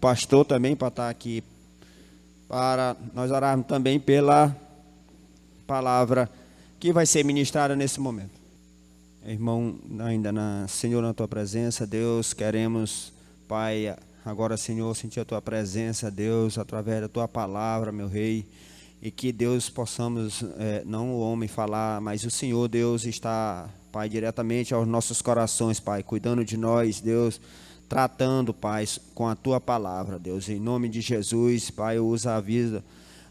pastor também para estar aqui, para nós orarmos também pela palavra que vai ser ministrada nesse momento. Irmão, ainda Senhor, na tua presença, Deus, queremos, Pai, agora, Senhor, sentir a tua presença, Deus, através da tua palavra, meu Rei, e que, Deus, possamos, não o homem falar, mas o Senhor, Deus, está, Pai, diretamente aos nossos corações, Pai, cuidando de nós, Deus, tratando, Pai, com a tua palavra, Deus, em nome de Jesus, Pai, usa a vida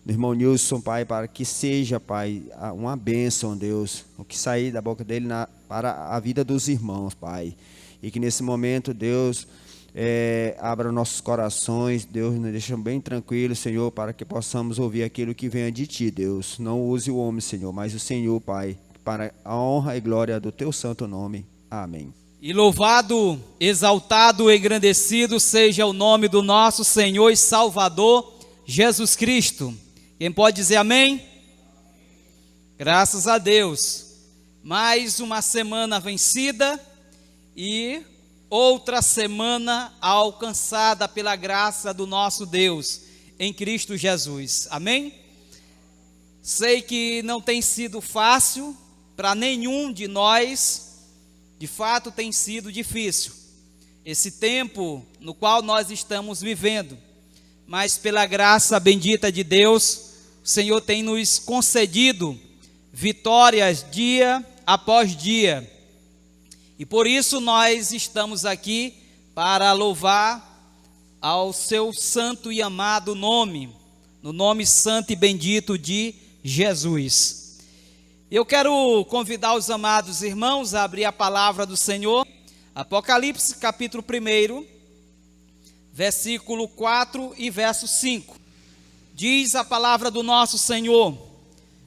do irmão Nilson, Pai, para que seja, Pai, uma bênção, Deus, o que sair da boca dele para a vida dos irmãos, Pai, e que nesse momento, Deus, abra nossos corações, Deus, nos deixa bem tranquilos, Senhor, para que possamos ouvir aquilo que venha de Ti, Deus, não use o homem, Senhor, mas o Senhor, Pai, para a honra e glória do Teu santo nome, amém. E louvado, exaltado, engrandecido seja o nome do nosso Senhor e Salvador, Jesus Cristo. Quem pode dizer amém? Graças a Deus. Mais uma semana vencida e outra semana alcançada pela graça do nosso Deus em Cristo Jesus. Amém? Sei que não tem sido fácil para nenhum de nós, de fato tem sido difícil esse tempo no qual nós estamos vivendo, mas pela graça bendita de Deus, o Senhor tem nos concedido vitórias dia após dia, e por isso nós estamos aqui para louvar ao seu santo e amado nome, no nome santo e bendito de Jesus. Eu quero convidar os amados irmãos a abrir a palavra do Senhor, Apocalipse capítulo 1, versículo 4 e verso 5. Diz a palavra do nosso Senhor: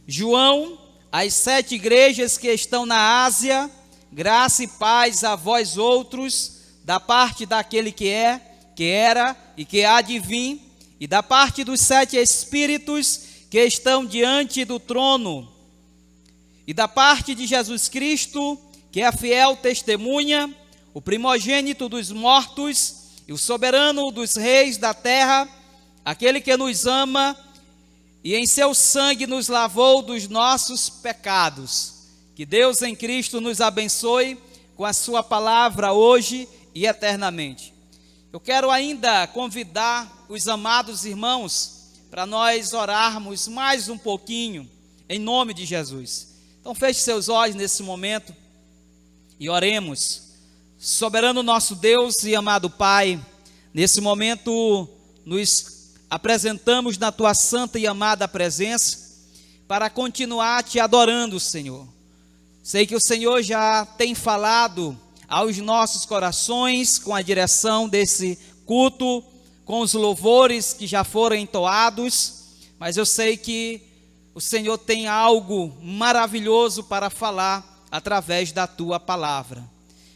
João, às 7 igrejas que estão na Ásia, graça e paz a vós outros, da parte daquele que é, que era e que há de vir, e da parte dos 7 espíritos que estão diante do trono, e da parte de Jesus Cristo, que é a fiel testemunha, o primogênito dos mortos, e o soberano dos reis da terra, aquele que nos ama, e em seu sangue nos lavou dos nossos pecados. Que Deus em Cristo nos abençoe com a sua palavra hoje e eternamente. Eu quero ainda convidar os amados irmãos para nós orarmos mais um pouquinho, em nome de Jesus. Então feche seus olhos nesse momento e oremos. Soberano nosso Deus e amado Pai, nesse momento nos apresentamos na Tua santa e amada presença para continuar te adorando, Senhor. Sei que o Senhor já tem falado aos nossos corações com a direção desse culto, com os louvores que já foram entoados, mas eu sei que o Senhor tem algo maravilhoso para falar através da Tua palavra.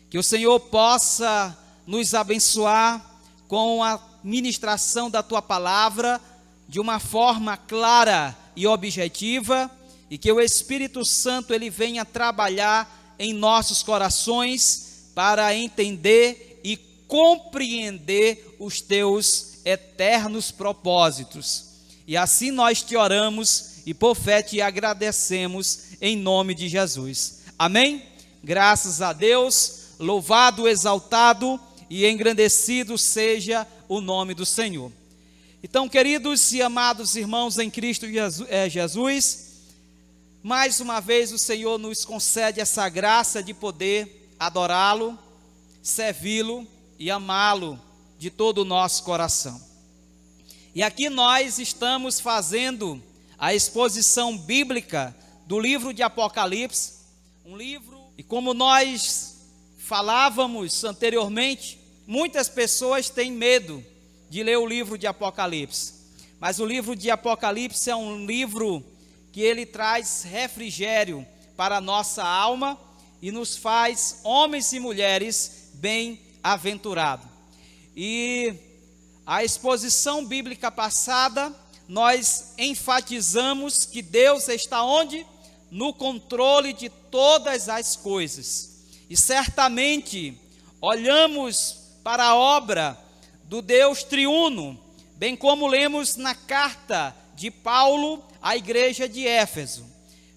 Que o Senhor possa nos abençoar com a ministração da Tua palavra de uma forma clara e objetiva, e que o Espírito Santo ele venha trabalhar em nossos corações para entender e compreender os Teus eternos propósitos. E assim nós te oramos e por fé te agradecemos em nome de Jesus. Amém? Graças a Deus, louvado, exaltado e engrandecido seja o nome do Senhor. Então, queridos e amados irmãos em Cristo Jesus, mais uma vez o Senhor nos concede essa graça de poder adorá-lo, servi-lo e amá-lo de todo o nosso coração. E aqui nós estamos fazendo a exposição bíblica do livro de Apocalipse, um livro, e como nós falávamos anteriormente, muitas pessoas têm medo de ler o livro de Apocalipse, mas o livro de Apocalipse é um livro que ele traz refrigério para a nossa alma e nos faz homens e mulheres bem-aventurados. E a exposição bíblica passada, nós enfatizamos que Deus está onde? No controle de todas as coisas. E certamente olhamos para a obra do Deus triuno, bem como lemos na carta de Paulo à igreja de Éfeso.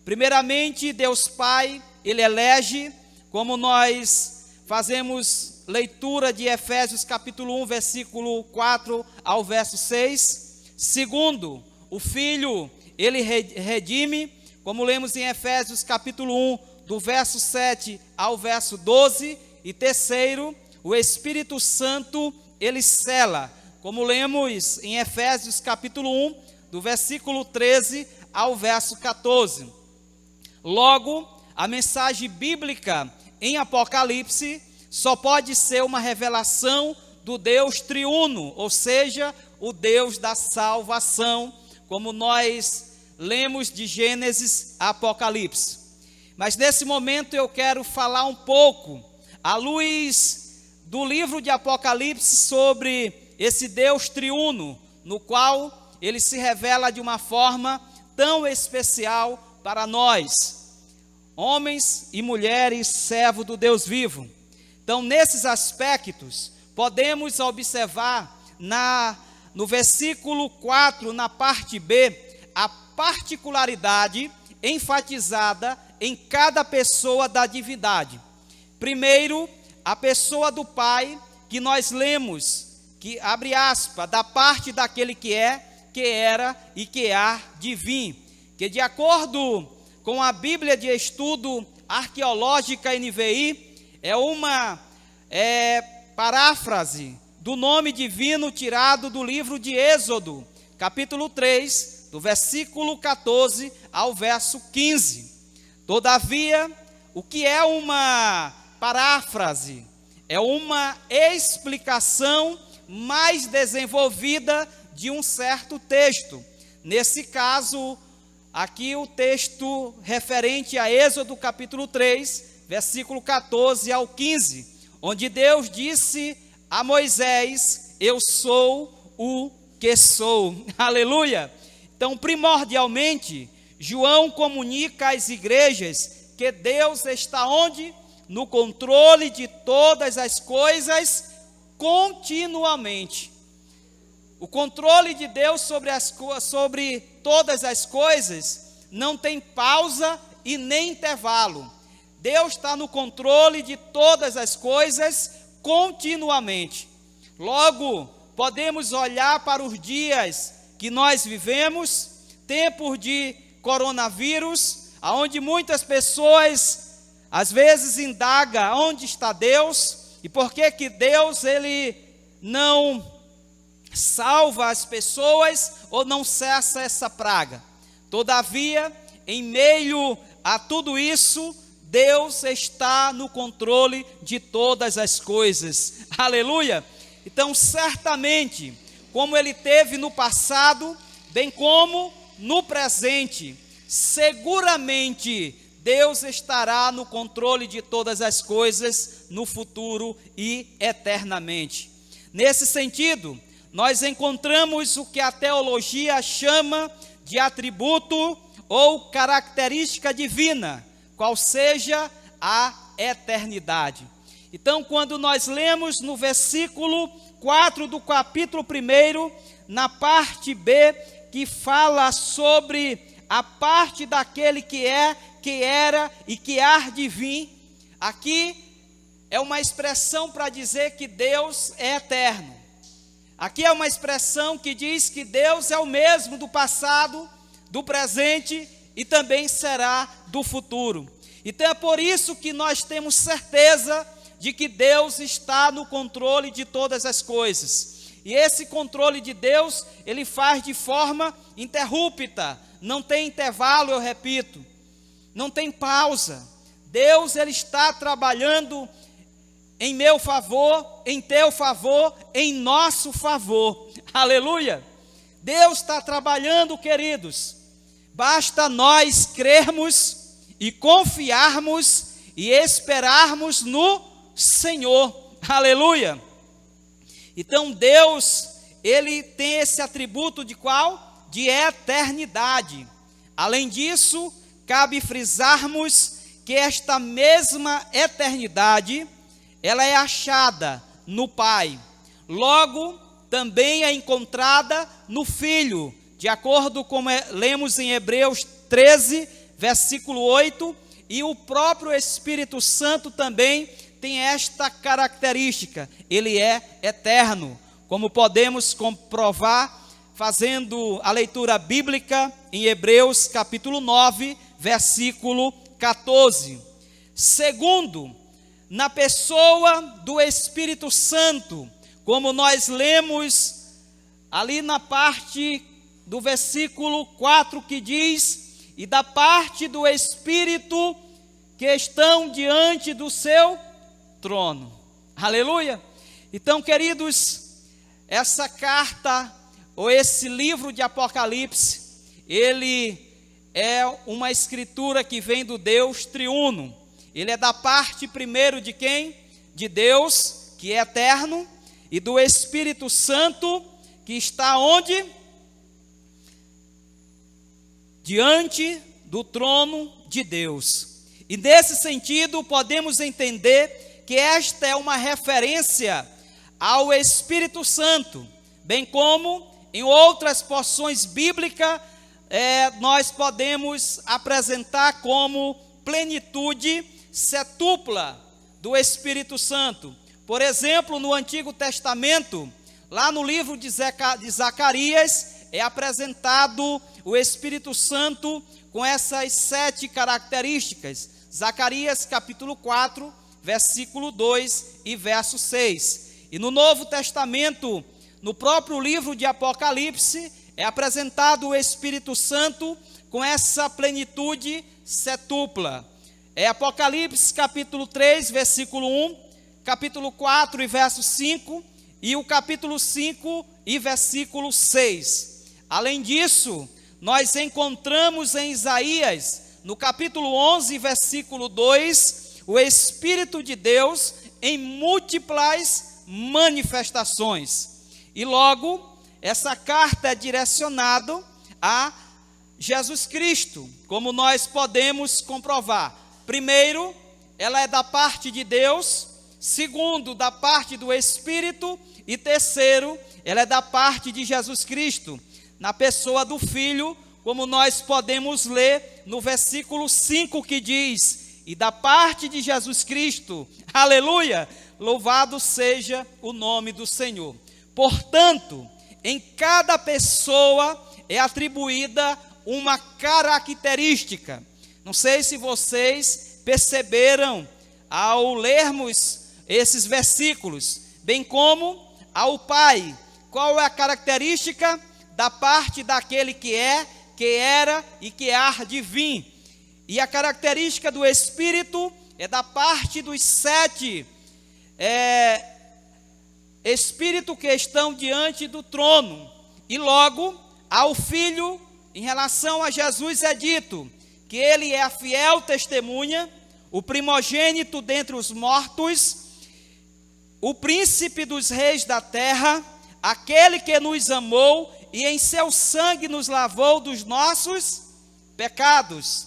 Primeiramente, Deus Pai, Ele elege, como nós fazemos leitura de Efésios capítulo 1, versículo 4 ao verso 6. Segundo, o Filho, Ele redime, como lemos em Efésios capítulo 1, do verso 7 ao verso 12. E terceiro, o Espírito Santo, Ele sela, como lemos em Efésios capítulo 1, do versículo 13 ao verso 14. Logo, a mensagem bíblica em Apocalipse só pode ser uma revelação do Deus triuno, ou seja, o Deus da salvação, como nós lemos de Gênesis a Apocalipse. Mas nesse momento eu quero falar um pouco, à luz do livro de Apocalipse, sobre esse Deus triuno, no qual ele se revela de uma forma tão especial para nós, homens e mulheres, servos do Deus vivo. Então, nesses aspectos, podemos observar no versículo 4, na parte B, a particularidade enfatizada em cada pessoa da divindade. Primeiro, a pessoa do Pai, que nós lemos, que abre aspas, da parte daquele que é, que era e que há de vir, que de acordo com a Bíblia de Estudo Arqueológica NVI, é uma paráfrase do nome divino tirado do livro de Êxodo, capítulo 3, do versículo 14 ao verso 15. Todavia, o que é uma paráfrase? É uma explicação mais desenvolvida de um certo texto. Nesse caso, aqui o texto referente a Êxodo capítulo 3, versículo 14 ao 15, onde Deus disse a Moisés: eu sou o que sou. Aleluia! Então, primordialmente, João comunica às igrejas que Deus está onde? No controle de todas as coisas continuamente. O controle de Deus sobre todas as coisas não tem pausa e nem intervalo. Deus está no controle de todas as coisas continuamente. Logo, podemos olhar para os dias que nós vivemos, tempos de coronavírus, onde muitas pessoas às vezes indagam onde está Deus e por que Deus ele não salva as pessoas ou não cessa essa praga. Todavia, em meio a tudo isso, Deus está no controle de todas as coisas. Aleluia! Então, certamente, como Ele teve no passado, bem como no presente, seguramente Deus estará no controle de todas as coisas no futuro e eternamente. Nesse sentido, nós encontramos o que a teologia chama de atributo ou característica divina, qual seja a eternidade. Então, quando nós lemos no versículo 4 do capítulo 1, na parte B, que fala sobre a parte daquele que é, que era e que há de vir, aqui é uma expressão para dizer que Deus é eterno. Aqui é uma expressão que diz que Deus é o mesmo do passado, do presente e também será do futuro. Então é por isso que nós temos certeza de que Deus está no controle de todas as coisas. E esse controle de Deus, Ele faz de forma ininterrupta, não tem intervalo, eu repito, não tem pausa. Deus, Ele está trabalhando em meu favor, em teu favor, em nosso favor. Aleluia! Deus está trabalhando, queridos. Basta nós crermos e confiarmos e esperarmos no Senhor. Aleluia! Então Deus, Ele tem esse atributo de qual? De eternidade. Além disso, cabe frisarmos que esta mesma eternidade, ela é achada no Pai. Logo, também é encontrada no Filho, de acordo com lemos em Hebreus 13, versículo 8, e o próprio Espírito Santo também tem esta característica, ele é eterno, como podemos comprovar fazendo a leitura bíblica em Hebreus capítulo 9, versículo 14. Segundo, na pessoa do Espírito Santo, como nós lemos ali na parte do versículo 4 que diz: e da parte do Espírito que estão diante do seu trono. Aleluia! Então, queridos, essa carta, ou esse livro de Apocalipse, ele é uma escritura que vem do Deus triuno. Ele é da parte primeiro de quem? De Deus, que é eterno, e do Espírito Santo, que está onde? Diante do trono de Deus. E nesse sentido, podemos entender que esta é uma referência ao Espírito Santo, bem como em outras porções bíblicas, nós podemos apresentar como plenitude setupla do Espírito Santo. Por exemplo, no Antigo Testamento, lá no livro de Zacarias, é apresentado o Espírito Santo com essas 7 características. Zacarias capítulo 4, versículo 2 e verso 6. E no Novo Testamento, no próprio livro de Apocalipse, é apresentado o Espírito Santo com essa plenitude setupla. É Apocalipse capítulo 3, versículo 1, capítulo 4 e verso 5, e o capítulo 5 e versículo 6. Além disso, nós encontramos em Isaías, no capítulo 11, versículo 2, o Espírito de Deus em múltiplas manifestações. E logo, essa carta é direcionada a Jesus Cristo, como nós podemos comprovar. Primeiro, ela é da parte de Deus. Segundo, da parte do Espírito. E terceiro, ela é da parte de Jesus Cristo, na pessoa do Filho, como nós podemos ler no versículo 5 que diz: e da parte de Jesus Cristo, aleluia, louvado seja o nome do Senhor. Portanto, em cada pessoa é atribuída uma característica. Não sei se vocês perceberam ao lermos esses versículos, bem como ao Pai. Qual é a característica da parte daquele que é, que era e que há de vir? E a característica do Espírito é da parte dos 7 Espíritos que estão diante do trono. E logo, ao Filho, em relação a Jesus, é dito que ele é a fiel testemunha, o primogênito dentre os mortos, o príncipe dos reis da terra, aquele que nos amou e em seu sangue nos lavou dos nossos pecados,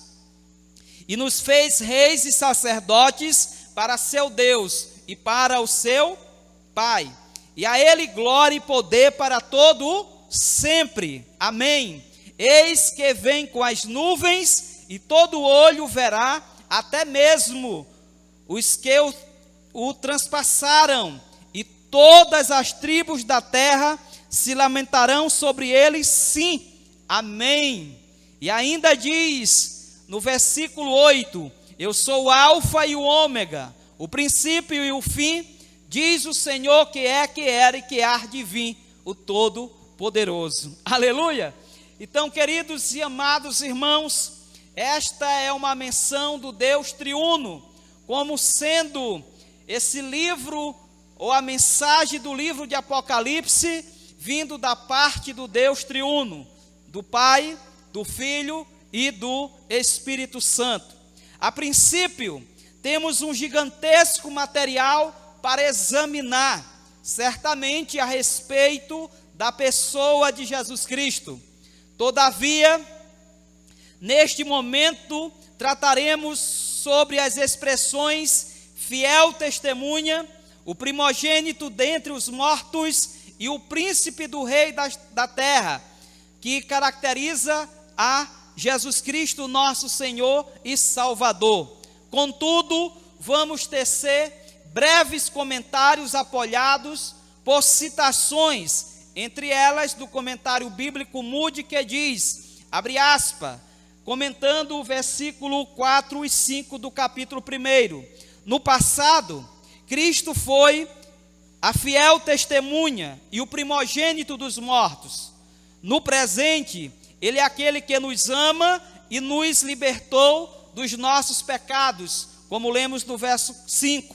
e nos fez reis e sacerdotes para seu Deus e para o seu Pai. E a ele glória e poder para todo sempre. Amém. Eis que vem com as nuvens, e todo olho verá, até mesmo os que o transpassaram, e todas as tribos da terra se lamentarão sobre ele, sim. Amém. E ainda diz no versículo 8: eu sou o alfa e o ômega, o princípio e o fim, diz o Senhor que é, que era e que há de vir, o Todo-Poderoso. Aleluia! Então, queridos e amados irmãos, esta é uma menção do Deus triuno, como sendo esse livro, ou a mensagem do livro de Apocalipse, vindo da parte do Deus triuno, do Pai, do Filho e do Espírito Santo. A princípio, temos um gigantesco material para examinar, certamente a respeito da pessoa de Jesus Cristo. Todavia, neste momento, trataremos sobre as expressões fiel testemunha, o primogênito dentre os mortos e o príncipe do rei da terra, que caracteriza a Jesus Cristo, nosso Senhor e Salvador. Contudo, vamos tecer breves comentários apoiados por citações, entre elas do comentário bíblico Moody, que diz, abre aspas, comentando o versículo 4 e 5 do capítulo 1. No passado, Cristo foi a fiel testemunha e o primogênito dos mortos. No presente, Ele é aquele que nos ama e nos libertou dos nossos pecados, como lemos no verso 5.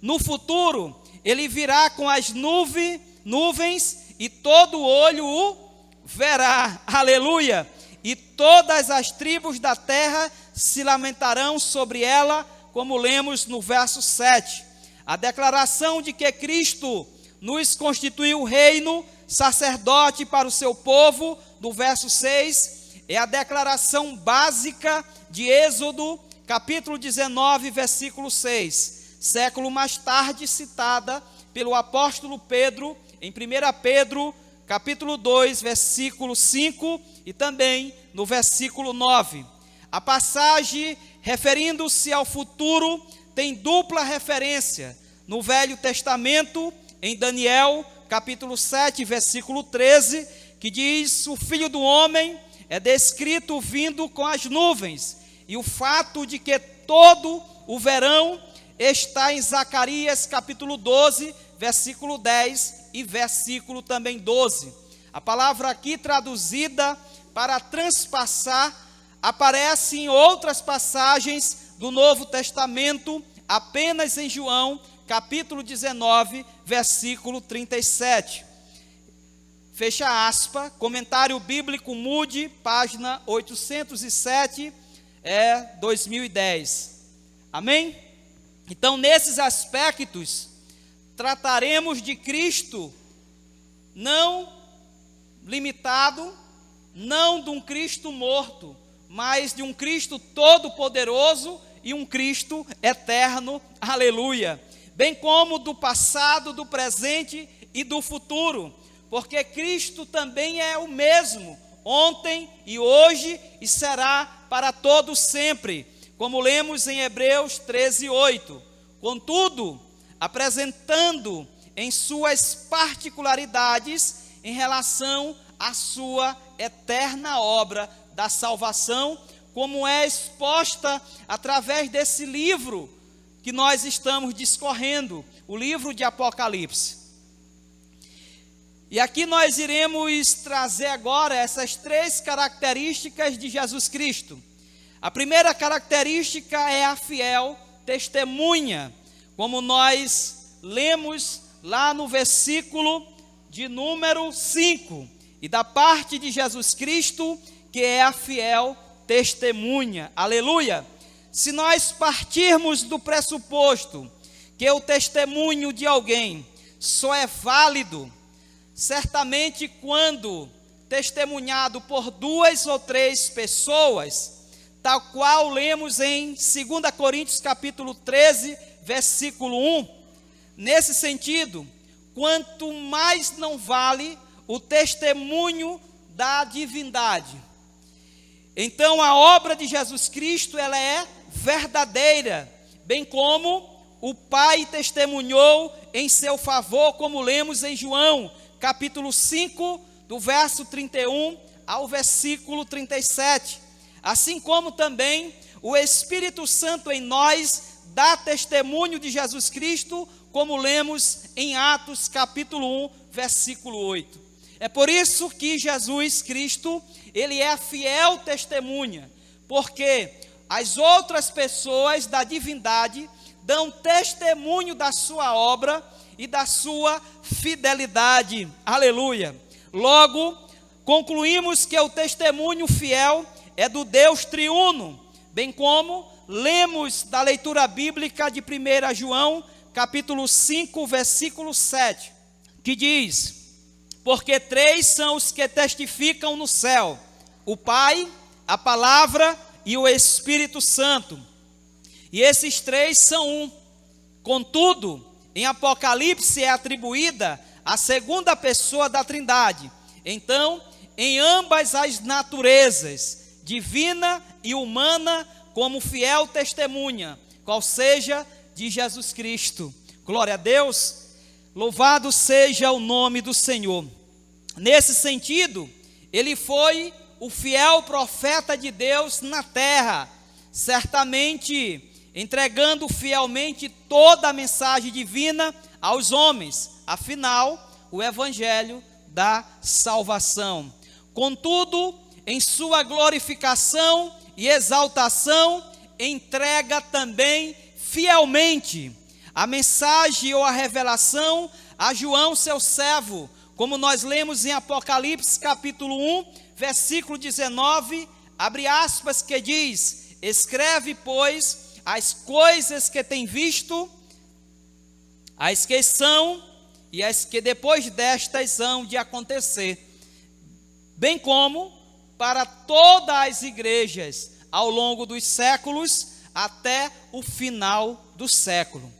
No futuro, Ele virá com as nuvens e todo olho o verá. Aleluia! E todas as tribos da terra se lamentarão sobre ela, como lemos no verso 7. A declaração de que Cristo nos constituiu reino, sacerdote para o seu povo, do verso 6, é a declaração básica de Êxodo, capítulo 19, versículo 6, século mais tarde citada pelo apóstolo Pedro, em 1 Pedro, capítulo 2, versículo 5, e também no versículo 9. A passagem, referindo-se ao futuro, tem dupla referência no Velho Testamento, em Daniel, capítulo 7, versículo 13, que diz, o Filho do Homem é descrito vindo com as nuvens, e o fato de que todo o verão está em Zacarias, capítulo 12, versículo 10 e versículo também 12. A palavra aqui traduzida para transpassar aparece em outras passagens do Novo Testamento, apenas em João, capítulo 19, versículo 37. Fecha aspas, comentário bíblico Moody, página 807, 2010. Amém? Então, nesses aspectos, trataremos de Cristo não limitado, não de um Cristo morto, mas de um Cristo todo-poderoso e um Cristo eterno, aleluia, bem como do passado, do presente e do futuro, porque Cristo também é o mesmo, ontem e hoje e será para todos sempre, como lemos em Hebreus 13:8. Contudo, apresentando em suas particularidades em relação à sua eterna obra da salvação, como é exposta através desse livro que nós estamos discorrendo, o livro de Apocalipse. E aqui nós iremos trazer agora essas três características de Jesus Cristo. A primeira característica é a fiel testemunha, como nós lemos lá no versículo de número 5, e da parte de Jesus Cristo, que é a fiel testemunha, aleluia. Se nós partirmos do pressuposto que o testemunho de alguém só é válido, certamente quando testemunhado por 2 ou 3 pessoas, tal qual lemos em 2 Coríntios capítulo 13, versículo 1, nesse sentido, quanto mais não vale o testemunho da divindade. Então a obra de Jesus Cristo, ela é verdadeira, bem como o Pai testemunhou em seu favor, como lemos em João, capítulo 5, do verso 31 ao versículo 37. Assim como também o Espírito Santo em nós dá testemunho de Jesus Cristo, como lemos em Atos capítulo 1, versículo 8. É por isso que Jesus Cristo, ele é a fiel testemunha, porque as outras pessoas da divindade dão testemunho da sua obra e da sua fidelidade. Aleluia. Logo, concluímos que o testemunho fiel é do Deus triuno, bem como lemos da leitura bíblica de 1 João, capítulo 5, versículo 7, que diz: porque 3 são os que testificam no céu, o Pai, a Palavra e o Espírito Santo, e esses 3 são um. Contudo, em Apocalipse é atribuída a segunda pessoa da Trindade. Então, em ambas as naturezas, divina e humana, como fiel testemunha, qual seja de Jesus Cristo. Glória a Deus, louvado seja o nome do Senhor. Nesse sentido, ele foi o fiel profeta de Deus na terra, certamente entregando fielmente toda a mensagem divina aos homens, afinal, o evangelho da salvação. Contudo, em sua glorificação e exaltação, entrega também fielmente a mensagem ou a revelação a João, seu servo, como nós lemos em Apocalipse capítulo 1, versículo 19, abre aspas, que diz: escreve, pois, as coisas que tem visto, as que são e as que depois destas hão de acontecer, bem como para todas as igrejas ao longo dos séculos até o final do século.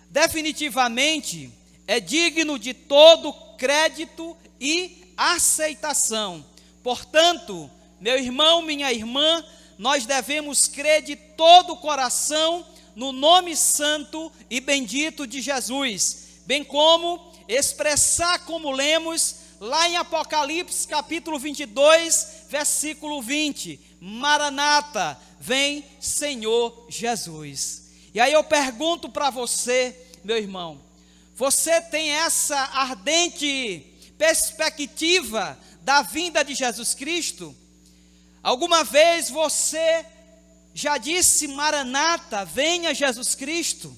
Definitivamente é digno de todo crédito e aceitação. Portanto, meu irmão, minha irmã, nós devemos crer de todo o coração no nome santo e bendito de Jesus, bem como expressar como lemos lá em Apocalipse capítulo 22, versículo 20, Maranata, vem Senhor Jesus. E aí eu pergunto para você, meu irmão, você tem essa ardente perspectiva da vinda de Jesus Cristo? Alguma vez você já disse Maranata, venha Jesus Cristo?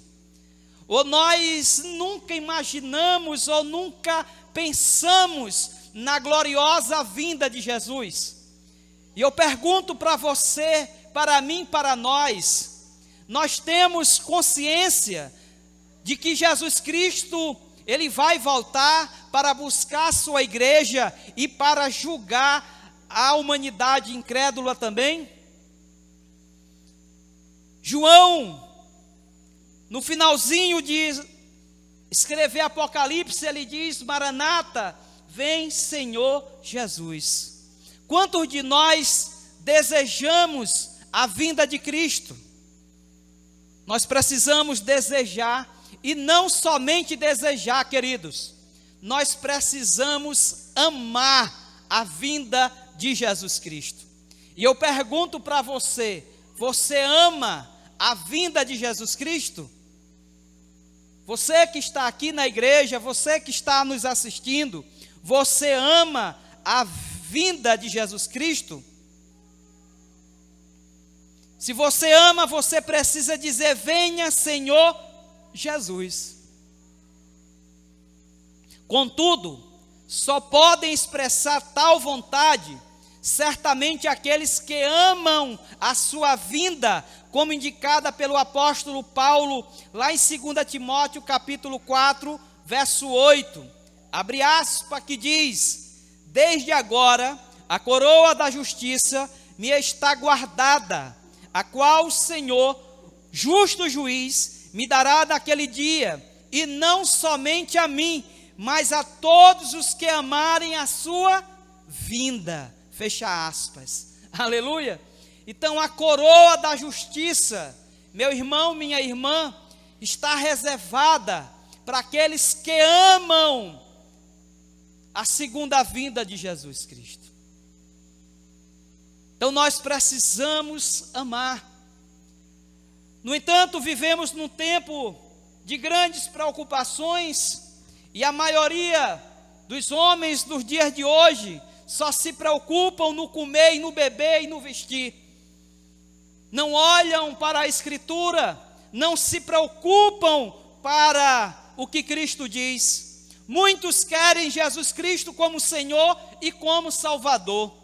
Ou nós nunca imaginamos ou nunca pensamos na gloriosa vinda de Jesus? E eu pergunto para você, para mim, para nós temos consciência de que Jesus Cristo, ele vai voltar para buscar a sua igreja e para julgar a humanidade incrédula também? João, no finalzinho de escrever Apocalipse, ele diz: Maranata, vem Senhor Jesus. Quantos de nós desejamos a vinda de Cristo? Nós precisamos desejar, e não somente desejar, queridos, nós precisamos amar a vinda de Jesus Cristo. E eu pergunto para você, você ama a vinda de Jesus Cristo? Você que está aqui na igreja, você que está nos assistindo, você ama a vinda de Jesus Cristo? Se você ama, você precisa dizer: venha Senhor Jesus. Contudo, só podem expressar tal vontade certamente aqueles que amam a sua vinda, como indicada pelo apóstolo Paulo, lá em 2 Timóteo capítulo 4, verso 8, abre aspas, que diz: desde agora a coroa da justiça me está guardada, a qual o Senhor, justo juiz, me dará naquele dia, e não somente a mim, mas a todos os que amarem a sua vinda. Fecha aspas. Aleluia. Então a coroa da justiça, meu irmão, minha irmã, está reservada para aqueles que amam a segunda vinda de Jesus Cristo. Então nós precisamos amar. No entanto, vivemos num tempo de grandes preocupações, e a maioria dos homens dos dias de hoje só se preocupam no comer e no beber e no vestir. Não olham para a Escritura, não se preocupam para o que Cristo diz. Muitos querem Jesus Cristo como Senhor e como Salvador,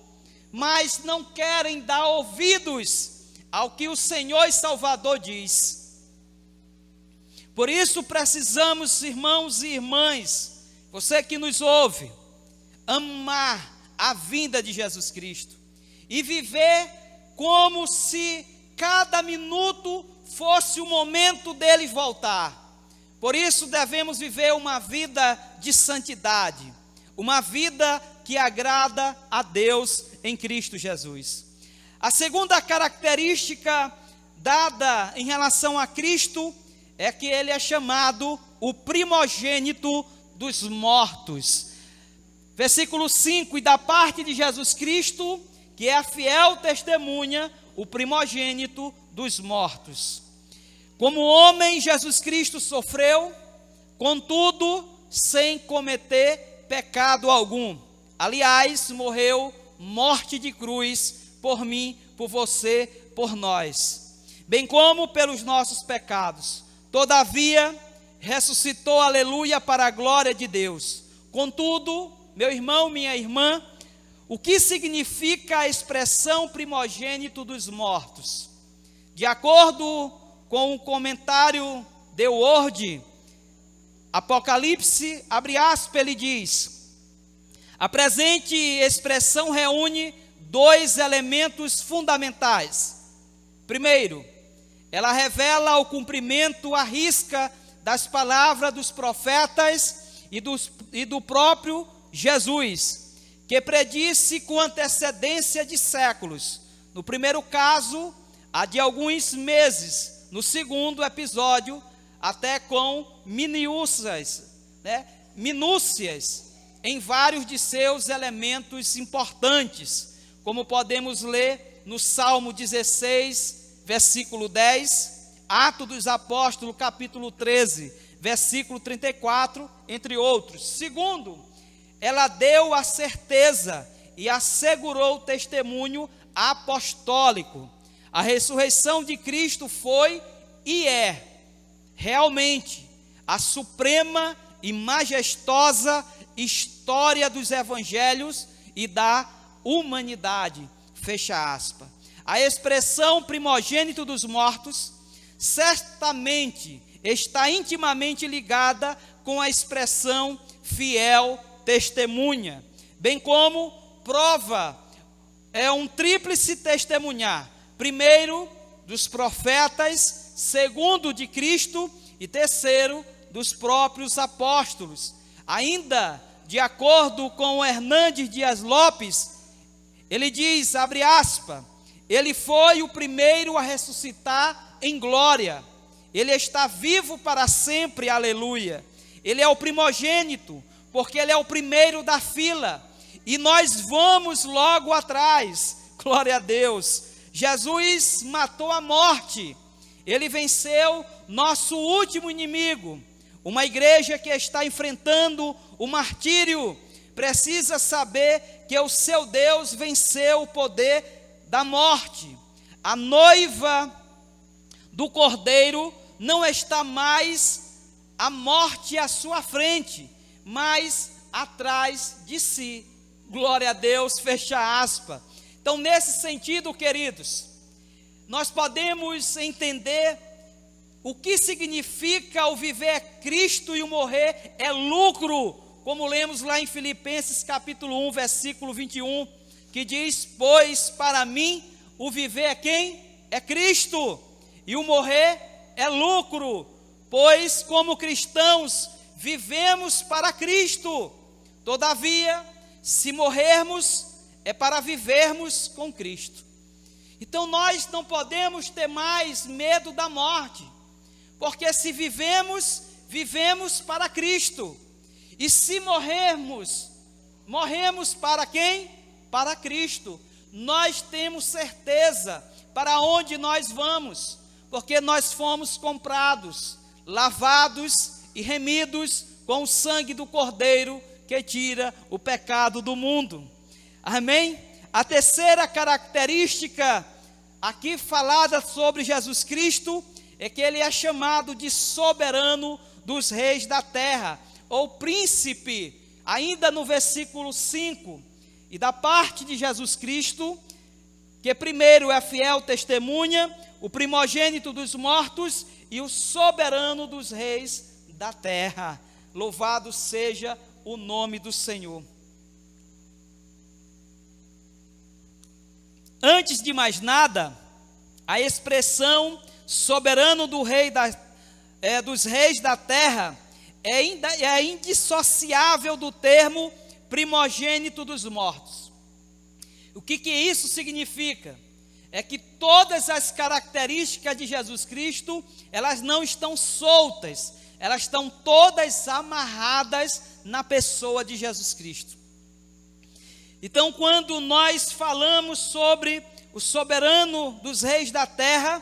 mas não querem dar ouvidos ao que o Senhor e Salvador diz. Por isso precisamos, irmãos e irmãs, você que nos ouve, amar a vinda de Jesus Cristo e viver como se cada minuto fosse o momento dele voltar. Por isso devemos viver uma vida de santidade, uma vida que agrada a Deus em Cristo Jesus. A segunda característica dada em relação a Cristo é que ele é chamado o primogênito dos mortos. Versículo 5, e da parte de Jesus Cristo, que é a fiel testemunha, o primogênito dos mortos. Como homem, Jesus Cristo sofreu, contudo, sem cometer pecado algum. Aliás, morreu morte de cruz por mim, por você, por nós, bem como pelos nossos pecados. Todavia, ressuscitou, aleluia, para a glória de Deus. Contudo, meu irmão, minha irmã, o que significa a expressão primogênito dos mortos? De acordo com o comentário de Word, Apocalipse, abre aspas, ele diz: a presente expressão reúne dois elementos fundamentais. Primeiro, ela revela o cumprimento à risca das palavras dos profetas e do próprio Jesus, que predisse com antecedência de séculos. No primeiro caso, há de alguns meses. No segundo episódio, até com minúcias em vários de seus elementos importantes, como podemos ler no Salmo 16, versículo 10, Atos dos Apóstolos, capítulo 13, versículo 34, entre outros. Segundo, ela deu a certeza e assegurou o testemunho apostólico. A ressurreição de Cristo foi e é realmente a suprema e majestosa história dos evangelhos e da humanidade. Fecha aspas. A expressão primogênito dos mortos certamente está intimamente ligada com a expressão fiel testemunha, bem como prova é um tríplice testemunhar. Primeiro, dos profetas, segundo, de Cristo e terceiro, dos próprios apóstolos. Ainda, de acordo com Hernandes Dias Lopes, ele diz, abre aspas, ele foi o primeiro a ressuscitar em glória. Ele está vivo para sempre, aleluia. Ele é o primogênito, porque ele é o primeiro da fila. E nós vamos logo atrás, glória a Deus. Jesus matou a morte, ele venceu nosso último inimigo. Uma igreja que está enfrentando o martírio precisa saber que o seu Deus venceu o poder da morte. A noiva do Cordeiro não está mais a morte à sua frente, mas atrás de si. Glória a Deus, fecha aspas. Então, nesse sentido, queridos, nós podemos entender o que significa o viver é Cristo e o morrer é lucro, como lemos lá em Filipenses capítulo 1, versículo 21, que diz, pois para mim o viver é quem? É Cristo, e o morrer é lucro, pois como cristãos vivemos para Cristo. Todavia, se morrermos, é para vivermos com Cristo. Então nós não podemos ter mais medo da morte, porque se vivemos, vivemos para Cristo. E se morrermos, morremos para quem? Para Cristo. Nós temos certeza para onde nós vamos, porque nós fomos comprados, lavados e remidos com o sangue do Cordeiro que tira o pecado do mundo. Amém? A terceira característica aqui falada sobre Jesus Cristo é que ele é chamado de soberano dos reis da terra, ou príncipe, ainda no versículo 5. E da parte de Jesus Cristo, que primeiro é a fiel testemunha, o primogênito dos mortos e o soberano dos reis da terra. Louvado seja o nome do Senhor. Antes de mais nada, a expressão soberano do rei dos reis da terra é indissociável do termo primogênito dos mortos. O que isso significa? É que todas as características de Jesus Cristo, elas não estão soltas, elas estão todas amarradas na pessoa de Jesus Cristo. Então, quando nós falamos sobre o soberano dos reis da terra,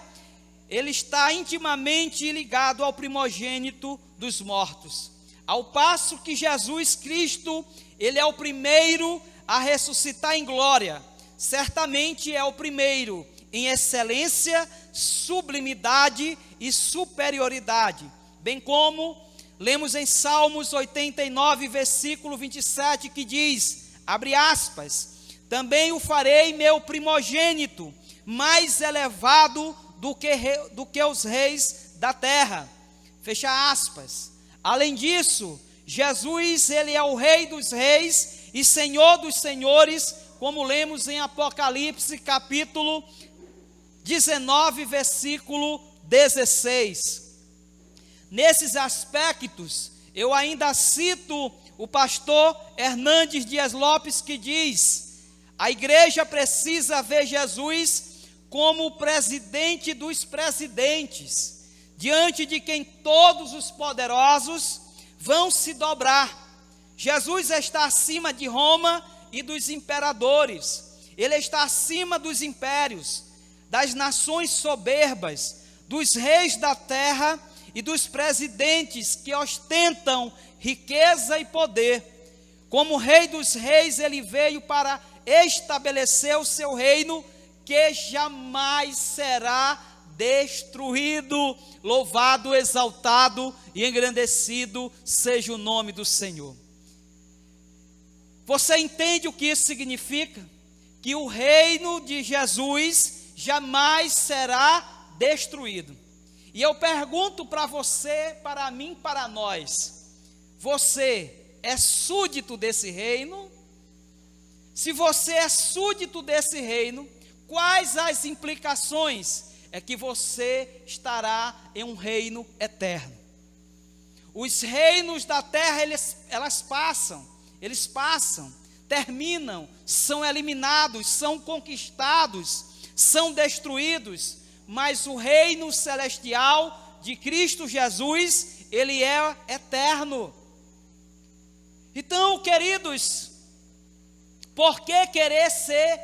ele está intimamente ligado ao primogênito dos mortos. Ao passo que Jesus Cristo, ele é o primeiro a ressuscitar em glória. Certamente é o primeiro em excelência, sublimidade e superioridade. Bem como lemos em Salmos 89, versículo 27, que diz, abre aspas, também o farei meu primogênito, mais elevado do que os reis da terra. Fecha aspas. Além disso, Jesus, ele é o Rei dos reis e Senhor dos senhores, como lemos em Apocalipse, capítulo 19, versículo 16. Nesses aspectos, eu ainda cito o pastor Hernandes Dias Lopes, que diz, a igreja precisa ver Jesus como o presidente dos presidentes, diante de quem todos os poderosos vão se dobrar. Jesus está acima de Roma e dos imperadores, ele está acima dos impérios, das nações soberbas, dos reis da terra e dos presidentes que ostentam riqueza e poder. Como Rei dos reis, ele veio para estabelecer o seu reino, que jamais será destruído. Louvado, exaltado e engrandecido seja o nome do Senhor. Você entende o que isso significa? Que o reino de Jesus jamais será destruído. E eu pergunto para você, para mim, para nós, você é súdito desse reino? Se você é súdito desse reino, quais as implicações? É que você estará em um reino eterno. Os reinos da terra, eles passam, terminam, são eliminados, são conquistados, são destruídos, mas o reino celestial de Cristo Jesus, ele é eterno. Então, queridos, por que querer ser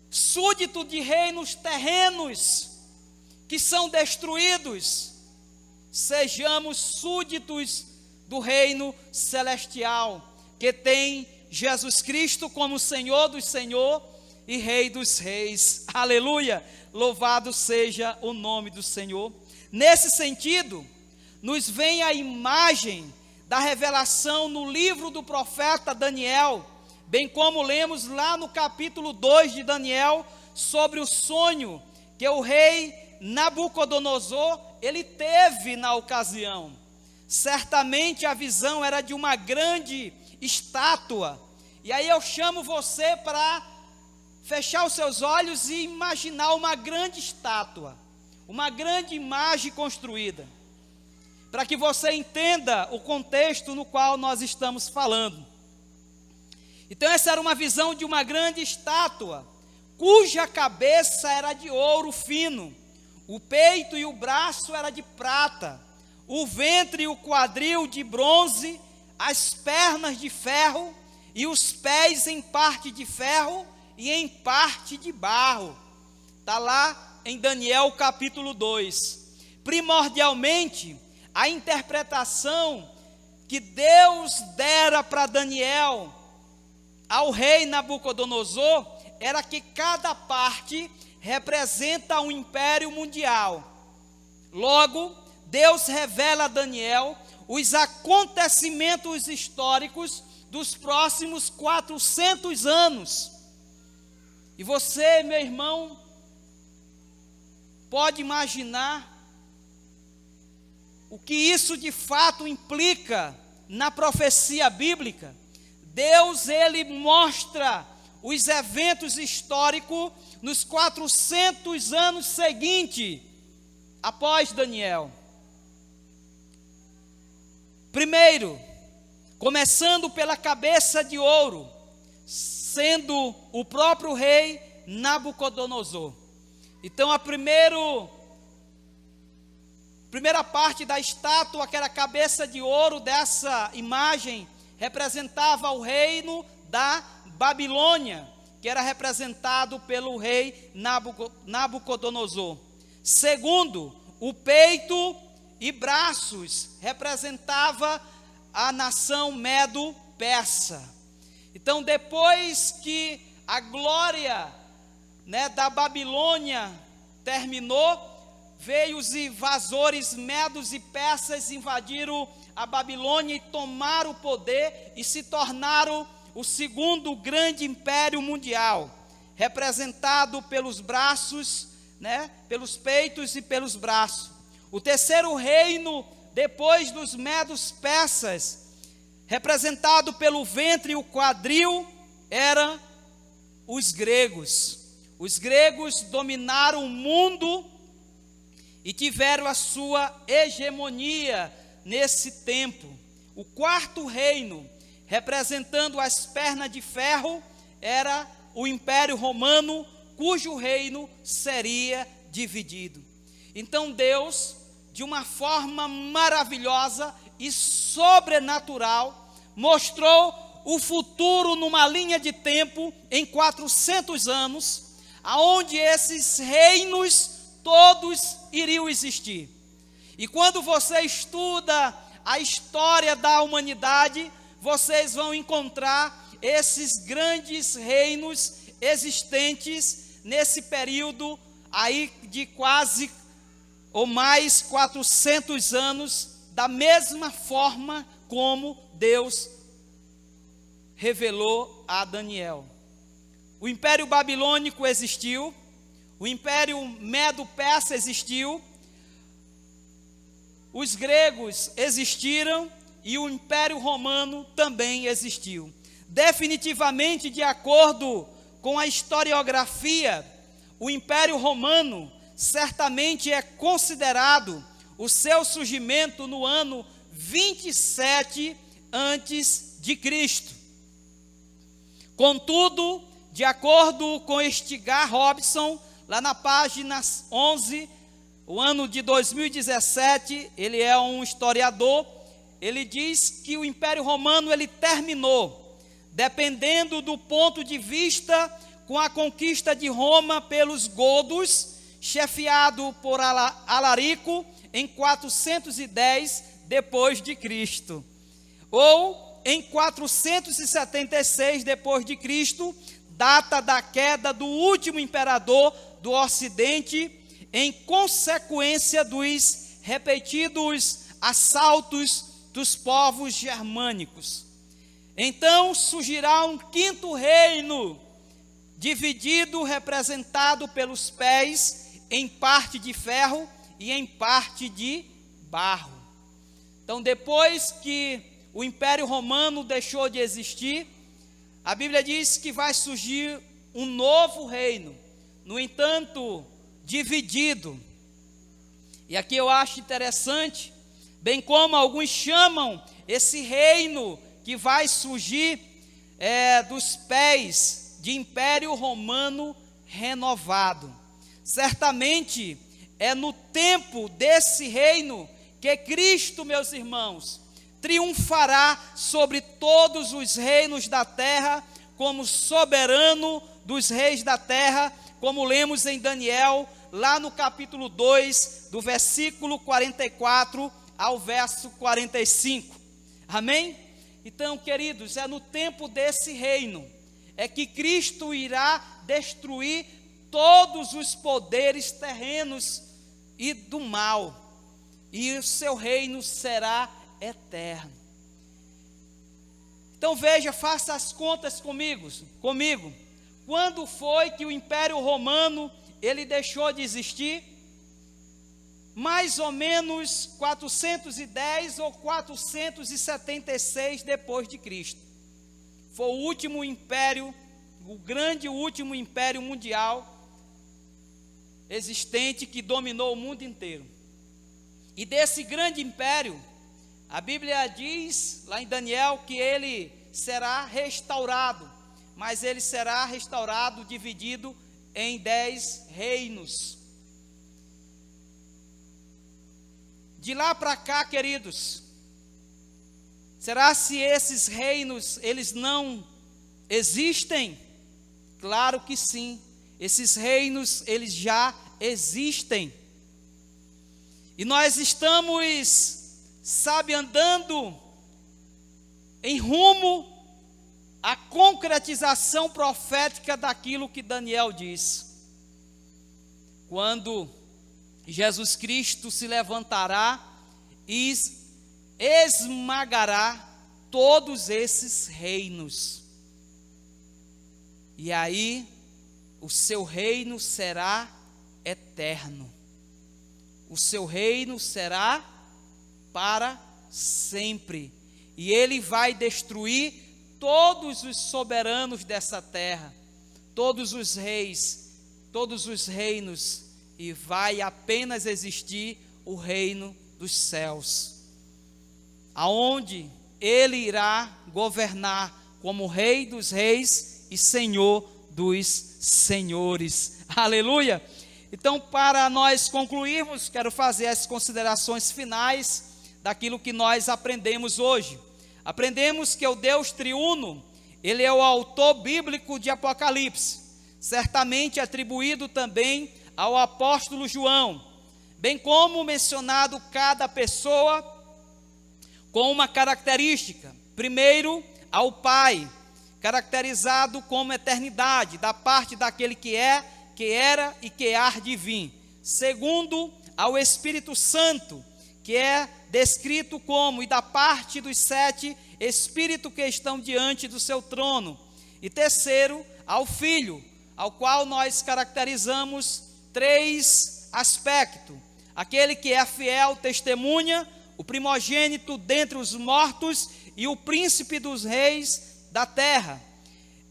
súdito de reinos terrenos que são destruídos? Sejamos súditos do reino celestial, que tem Jesus Cristo como Senhor dos senhores e Rei dos reis. Aleluia! Louvado seja o nome do Senhor. Nesse sentido, nos vem a imagem da revelação no livro do profeta Daniel, bem como lemos lá no capítulo 2 de Daniel, sobre o sonho que o rei Nabucodonosor, ele teve na ocasião. Certamente a visão era de uma grande estátua, e aí eu chamo você para fechar os seus olhos e imaginar uma grande estátua, uma grande imagem construída, para que você entenda o contexto no qual nós estamos falando. Então essa era uma visão de uma grande estátua, cuja cabeça era de ouro fino, o peito e o braço era de prata, o ventre e o quadril de bronze, as pernas de ferro e os pés em parte de ferro e em parte de barro. Está lá em Daniel capítulo 2. Primordialmente, a interpretação que Deus dera para Daniel ao rei Nabucodonosor era que cada parte representa um império mundial. Logo, Deus revela a Daniel os acontecimentos históricos dos próximos 400 anos. E você, meu irmão, pode imaginar o que isso de fato implica na profecia bíblica. Deus, ele mostra os eventos históricos nos 400 anos seguintes, após Daniel. Primeiro, começando pela cabeça de ouro, sendo o próprio rei Nabucodonosor. Então a primeira parte da estátua, que era a cabeça de ouro dessa imagem, representava o reino da Babilônia, que era representado pelo rei Nabucodonosor. Segundo, o peito e braços representava a nação medo-persa. Então, depois que a glória, da Babilônia terminou, veio os invasores medos e persas, invadiram a Babilônia e tomaram o poder e se tornaram o segundo grande império mundial, representado pelos braços, pelos peitos e pelos braços. O terceiro reino, depois dos medos persas, representado pelo ventre e o quadril, eram os gregos. Os gregos dominaram o mundo e tiveram a sua hegemonia nesse tempo. O quarto reino, representando as pernas de ferro, era o Império Romano, cujo reino seria dividido. Então Deus, de uma forma maravilhosa e sobrenatural, mostrou o futuro numa linha de tempo em 400 anos, aonde esses reinos todos iriam existir. E quando você estuda a história da humanidade, vocês vão encontrar esses grandes reinos existentes nesse período aí de quase ou mais 400 anos, da mesma forma como Deus revelou a Daniel. O Império Babilônico existiu, o Império Medo-Persa existiu, os gregos existiram e o Império Romano também existiu. Definitivamente, de acordo com a historiografia, o Império Romano certamente é considerado o seu surgimento no ano 27 antes de Cristo. Contudo, de acordo com Edgar Robson, lá na página 11, o ano de 2017, ele é um historiador, ele diz que o Império Romano ele terminou, dependendo do ponto de vista, com a conquista de Roma pelos godos, chefiado por Alarico em 410 depois de Cristo, ou em 476 depois de Cristo, data da queda do último imperador do Ocidente, em consequência dos repetidos assaltos dos povos germânicos. Então surgirá um quinto reino, dividido, representado pelos pés, em parte de ferro e em parte de barro. Então, depois que o Império Romano deixou de existir, a Bíblia diz que vai surgir um novo reino, no entanto, dividido. E aqui eu acho interessante, bem como alguns chamam esse reino que vai surgir dos pés de Império Romano renovado. Certamente é no tempo desse reino que Cristo, meus irmãos, triunfará sobre todos os reinos da terra, como soberano dos reis da terra, como lemos em Daniel, lá no capítulo 2, do versículo 44 ao verso 45. Amém? Então, queridos, é no tempo desse reino, é que Cristo irá destruir todos os poderes terrenos e do mal, e o seu reino será eterno. Então veja, faça as contas comigo. Quando foi que o Império Romano ele deixou de existir? Mais ou menos 410 ou 476 depois de Cristo. Foi o último império, o grande último império mundial existente que dominou o mundo inteiro. E desse grande império A Bíblia diz lá em Daniel que ele será restaurado, mas ele será restaurado dividido em 10 reinos. De lá para cá, queridos, será se esses reinos, eles não existem? Claro que sim, esses reinos, eles já existem. E nós estamos, andando em rumo à concretização profética daquilo que Daniel diz. Quando Jesus Cristo se levantará e esmagará todos esses reinos. E aí, o seu reino será eterno. O seu reino será para sempre. E ele vai destruir todos os soberanos dessa terra, todos os reis, todos os reinos, e vai apenas existir o reino dos céus, aonde ele irá governar como Rei dos reis e Senhor dos senhores. Aleluia! Então, para nós concluirmos, quero fazer as considerações finais daquilo que nós aprendemos hoje. Aprendemos que o Deus triuno, ele é o autor bíblico de Apocalipse, certamente atribuído também ao apóstolo João, bem como mencionado cada pessoa com uma característica. Primeiro, ao Pai, caracterizado como eternidade, da parte daquele que é, que era e que há de vir. Segundo, ao Espírito Santo, que é descrito como, e da parte dos 7 Espíritos que estão diante do seu trono. E terceiro, ao Filho, ao qual nós caracterizamos 3 aspectos: aquele que é fiel testemunha, o primogênito dentre os mortos e o príncipe dos reis da terra.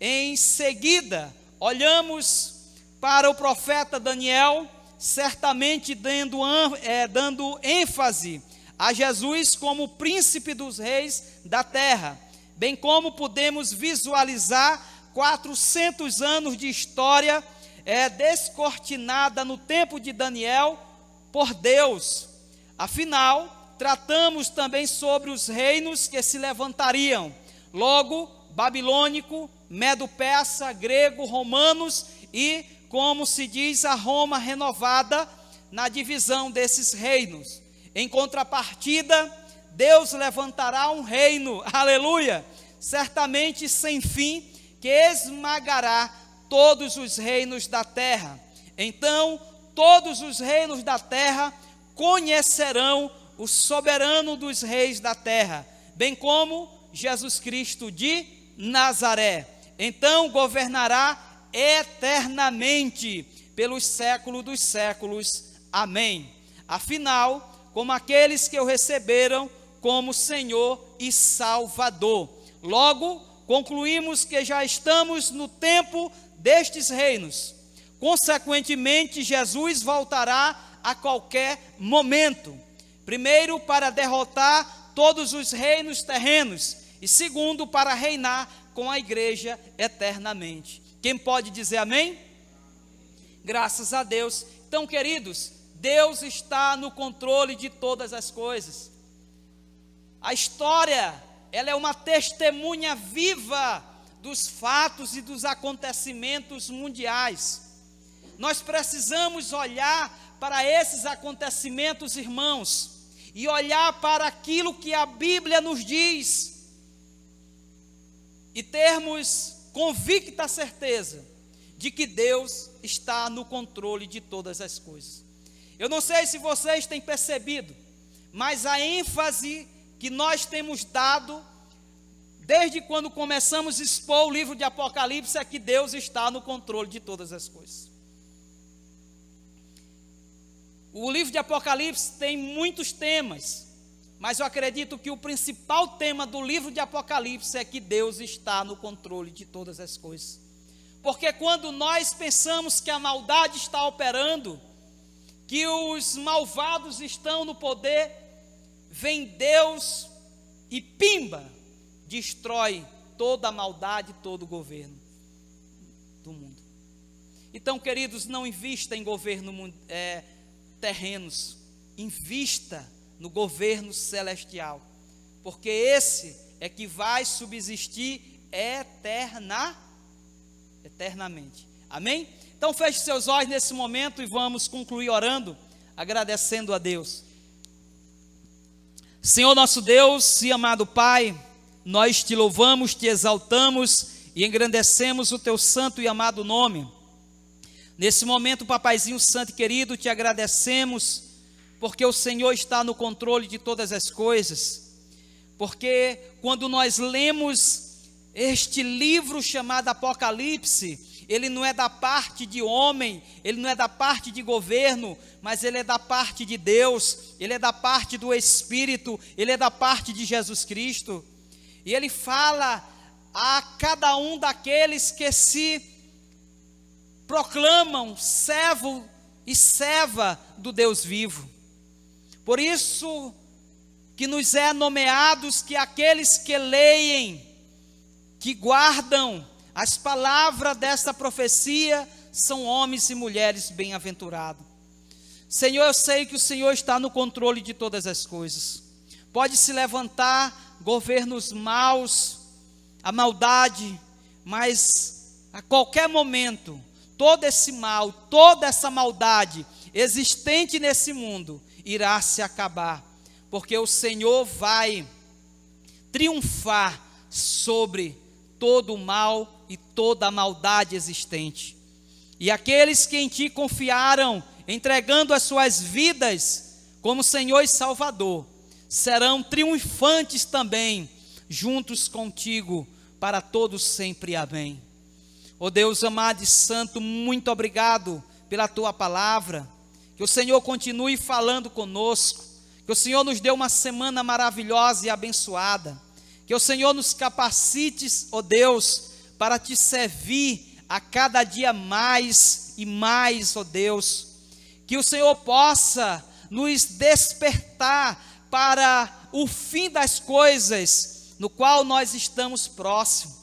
Em seguida, olhamos para o profeta Daniel, certamente dando ênfase a Jesus como príncipe dos reis da terra, bem como podemos visualizar 400 anos de história descortinada no tempo de Daniel por Deus. Afinal, tratamos também sobre os reinos que se levantariam, logo, babilônico, medo-persa, grego, romanos e, como se diz, a Roma renovada na divisão desses reinos. Em contrapartida, Deus levantará um reino, aleluia, certamente sem fim, que esmagará todos os reinos da terra. Então, todos os reinos da terra conhecerão o soberano dos reis da terra, bem como Jesus Cristo de Nazaré. Então, governará eternamente pelos séculos dos séculos. Amém. Afinal, como aqueles que o receberam como Senhor e Salvador. Logo, concluímos que já estamos no tempo destes reinos. Consequentemente, Jesus voltará a qualquer momento. Primeiro, para derrotar todos os reinos terrenos. E segundo, para reinar com a igreja eternamente. Quem pode dizer amém? Graças a Deus. Então, queridos, Deus está no controle de todas as coisas. A história, ela é uma testemunha viva dos fatos e dos acontecimentos mundiais. Nós precisamos olhar para esses acontecimentos, irmãos, e olhar para aquilo que a Bíblia nos diz, e termos convicta certeza de que Deus está no controle de todas as coisas. Eu não sei se vocês têm percebido, mas a ênfase que nós temos dado, desde quando começamos a expor o livro de Apocalipse, é que Deus está no controle de todas as coisas. O livro de Apocalipse tem muitos temas, mas eu acredito que o principal tema do livro de Apocalipse é que Deus está no controle de todas as coisas. Porque quando nós pensamos que a maldade está operando, que os malvados estão no poder, vem Deus e pimba, destrói toda a maldade, todo o governo do mundo. Então, queridos, não invista em governo terrenos, invista no governo celestial, porque esse é que vai subsistir eternamente. Amém? Então feche seus olhos nesse momento e vamos concluir orando, agradecendo a Deus. Senhor nosso Deus e amado Pai, nós te louvamos, te exaltamos e engrandecemos o teu santo e amado nome. Nesse momento, Papaizinho santo e querido, te agradecemos, porque o Senhor está no controle de todas as coisas, porque quando nós lemos este livro chamado Apocalipse, ele não é da parte de homem, ele não é da parte de governo, mas ele é da parte de Deus, ele é da parte do Espírito, ele é da parte de Jesus Cristo, e ele fala a cada um daqueles que se proclamam servo e serva do Deus vivo. Por isso que nos é nomeados que aqueles que leem, que guardam as palavras desta profecia, são homens e mulheres bem-aventurados. Senhor, eu sei que o Senhor está no controle de todas as coisas. Pode se levantar governos maus, a maldade, mas a qualquer momento, todo esse mal, toda essa maldade existente nesse mundo irá se acabar, porque o Senhor vai triunfar sobre todo o mal e toda a maldade existente. E aqueles que em ti confiaram, entregando as suas vidas como Senhor e Salvador, serão triunfantes também, juntos contigo, para todos sempre. Amém. Ó Deus amado e santo, muito obrigado pela tua palavra. Que o Senhor continue falando conosco, que o Senhor nos dê uma semana maravilhosa e abençoada, que o Senhor nos capacite, ó Deus, para te servir a cada dia mais e mais, ó Deus, que o Senhor possa nos despertar para o fim das coisas, no qual nós estamos próximos,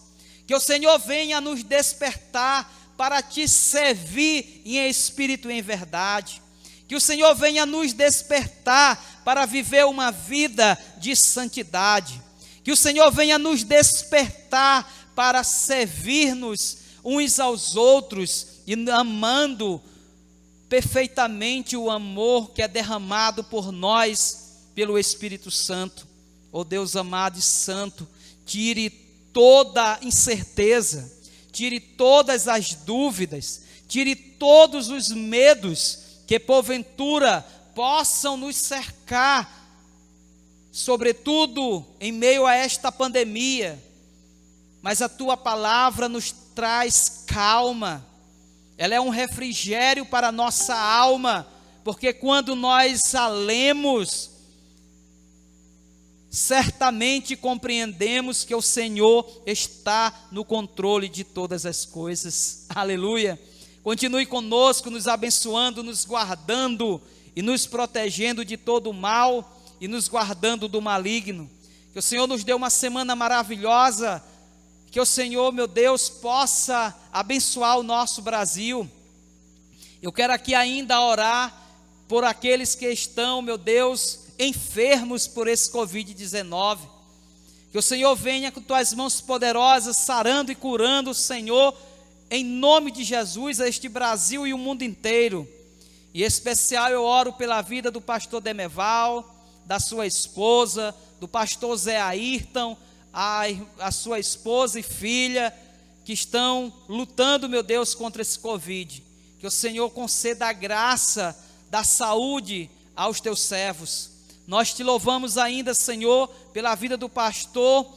que o Senhor venha nos despertar para te servir em espírito e em verdade, que o Senhor venha nos despertar para viver uma vida de santidade, que o Senhor venha nos despertar para servir-nos uns aos outros e amando perfeitamente o amor que é derramado por nós pelo Espírito Santo. Ó Deus amado e santo, tire toda incerteza, tire todas as dúvidas, tire todos os medos que porventura possam nos cercar, sobretudo em meio a esta pandemia. Mas a tua palavra nos traz calma, ela é um refrigério para a nossa alma, porque quando nós a lemos, certamente compreendemos que o Senhor está no controle de todas as coisas. Aleluia. Continue conosco, nos abençoando, nos guardando e nos protegendo de todo o mal e nos guardando do maligno. Que o Senhor nos dê uma semana maravilhosa, que o Senhor, meu Deus, possa abençoar o nosso Brasil. Eu quero aqui ainda orar por aqueles que estão, meu Deus, enfermos por esse Covid-19, que o Senhor venha com tuas mãos poderosas, sarando e curando, Senhor, em nome de Jesus, a este Brasil e o mundo inteiro. E em especial eu oro pela vida do pastor Demeval, da sua esposa, do pastor Zé Ayrton, a sua esposa e filha, que estão lutando, meu Deus, contra esse Covid. Que o Senhor conceda a graça da saúde aos teus servos. Nós te louvamos ainda, Senhor, pela vida do pastor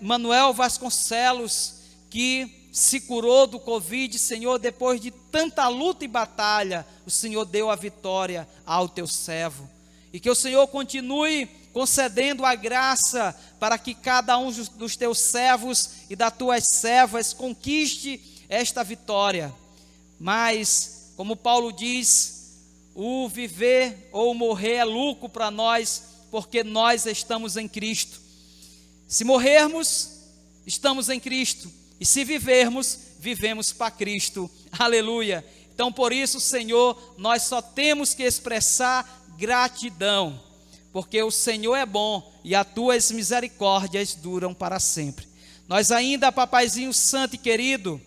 Manuel Vasconcelos, que se curou do Covid, Senhor, depois de tanta luta e batalha, o Senhor deu a vitória ao teu servo. E que o Senhor continue concedendo a graça para que cada um dos teus servos e das tuas servas conquiste esta vitória. Mas, como Paulo diz, o viver ou morrer é lucro para nós, porque nós estamos em Cristo. Se morrermos, estamos em Cristo, e se vivermos, vivemos para Cristo. Aleluia. Então, por isso, Senhor, nós só temos que expressar gratidão, porque o Senhor é bom e as tuas misericórdias duram para sempre. Nós ainda, Papaizinho Santo e querido,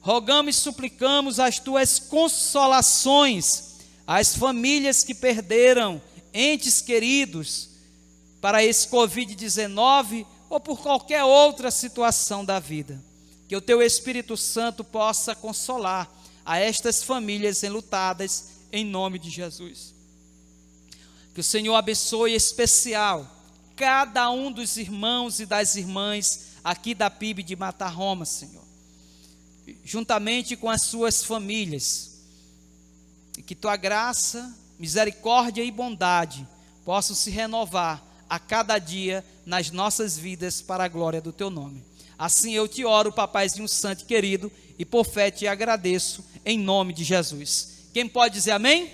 rogamos e suplicamos as tuas consolações às famílias que perderam entes queridos para esse Covid-19 ou por qualquer outra situação da vida. Que o teu Espírito Santo possa consolar a estas famílias enlutadas, em nome de Jesus. Que o Senhor abençoe em especial cada um dos irmãos e das irmãs aqui da PIB de Matarroma, Senhor, juntamente com as suas famílias, e que tua graça, misericórdia e bondade possam se renovar a cada dia nas nossas vidas para a glória do teu nome. Assim eu te oro, Papaizinho Santo e querido, e por fé te agradeço em nome de Jesus. Quem pode dizer amém?